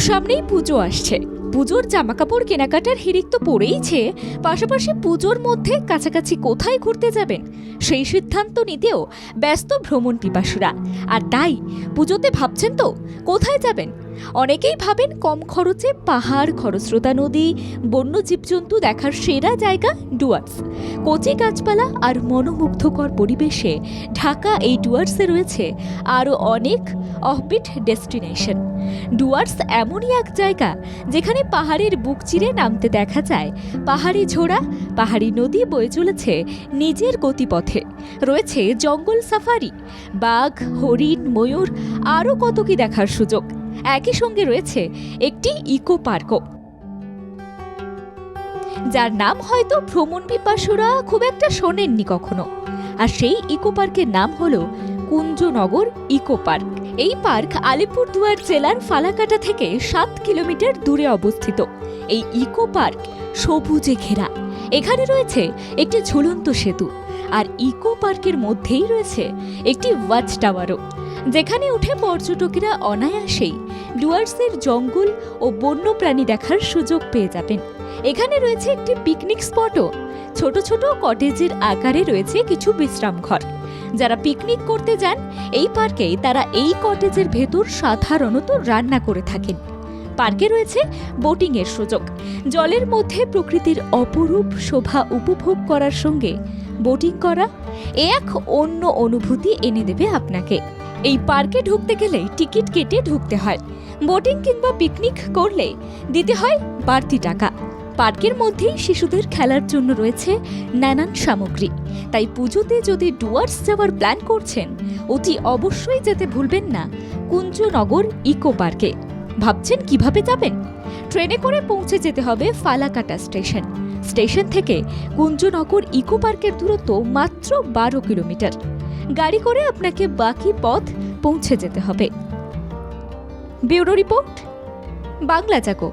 সামনেই পুজো আসছে। পুজোর জামাকাপড় কেনাকাটার হিড়িক তো পড়েইছে, পাশাপাশি পুজোর মধ্যে কাছাকাছি কোথায় ঘুরতে যাবেন সেই সিদ্ধান্ত নিতেও ব্যস্ত ভ্রমণ পিপাসুরা। আর তাই পুজোতে ভাবছেন তো কোথায় যাবেন। অনেকেই ভাবেন কম খরচে পাহাড়, খরস্রোতা নদী, বন্য জীবজন্তু দেখার সেরা জায়গা ডুয়ার্স। কচি গাছপালা আর মনোমুগ্ধকর পরিবেশে ঢাকা এই ডুয়ার্সে রয়েছে আরও অনেক অফবিট ডেস্টিনেশন। ডুয়ার্স এমনই এক জায়গা যেখানে পাহাড়ের বুক চিরে নামতে দেখা যায় পাহাড়ি ঝোড়া, পাহাড়ি নদী বয়ে চলেছে নিজের গতিপথে। রয়েছে জঙ্গল সাফারি, বাঘ, হরিণ, ময়ূর, আরও কত কি দেখার সুযোগ। একই সঙ্গে রয়েছে একটি ইকো পার্কও, যার নাম হয়তো ভ্রমণ পিপাসুরা খুব একটা শোনেননি কখনো। আর সেই ইকো পার্কের নাম হলো কুঞ্জনগর ইকো পার্ক। এই পার্ক আলিপুরদুয়ার জেলার ফালাকাটা থেকে 7 কিলোমিটার দূরে অবস্থিত। এই ইকো পার্ক সবুজে ঘেরা। এখানে রয়েছে একটি ঝুলন্ত সেতু, আর ইকো পার্কের মধ্যেই রয়েছে একটি ওয়াচ টাওয়ারও, যেখানে উঠে পর্যটকেরা অনায়াসেই ডুয়ার্সের জঙ্গল ও বন্যপ্রাণী দেখার সুযোগ পেয়ে যাবেন। এখানে রয়েছে একটি পিকনিক স্পটও। ছোট ছোট কটেজের আকারে রয়েছে কিছু বিশ্রাম ঘর। যারা পিকনিক করতে যান এই পার্কে, তারা এই কটেজের ভেতর সাধারণত রান্না করে থাকেন। পার্কে রয়েছে বোটিংয়ের সুযোগ। জলের মধ্যে প্রকৃতির অপরূপ শোভা উপভোগ করার সঙ্গে বোটিং করা এক অন্য অনুভূতি এনে দেবে আপনাকে। এই পার্কে ঢুকতে গেলে টিকিট কেটে ঢুকতে হয়। বোটিং কিংবা পিকনিক করলে দিতে হয় বাড়তি টাকা। পার্কের মধ্যেই শিশুদের খেলার জন্য রয়েছে নানান সামগ্রী। তাই পুজোতে যদি ডুয়ার্স যাওয়ার প্ল্যান করছেন, অতি অবশ্যই যেতে ভুলবেন না কুঞ্জনগর ইকো পার্কে। ভাবছেন কিভাবে যাবেন? ট্রেনে করে পৌঁছে যেতে হবে ফালাকাটা স্টেশন। স্টেশন থেকে কুঞ্জনগর ইকো পার্কের দূরত্ব মাত্র 12 কিলোমিটার। গাড়ি করে আপনাকে বাকি পথ পৌঁছে যেতে হবে। ব্যুরো রিপোর্ট, বাংলা জাগো।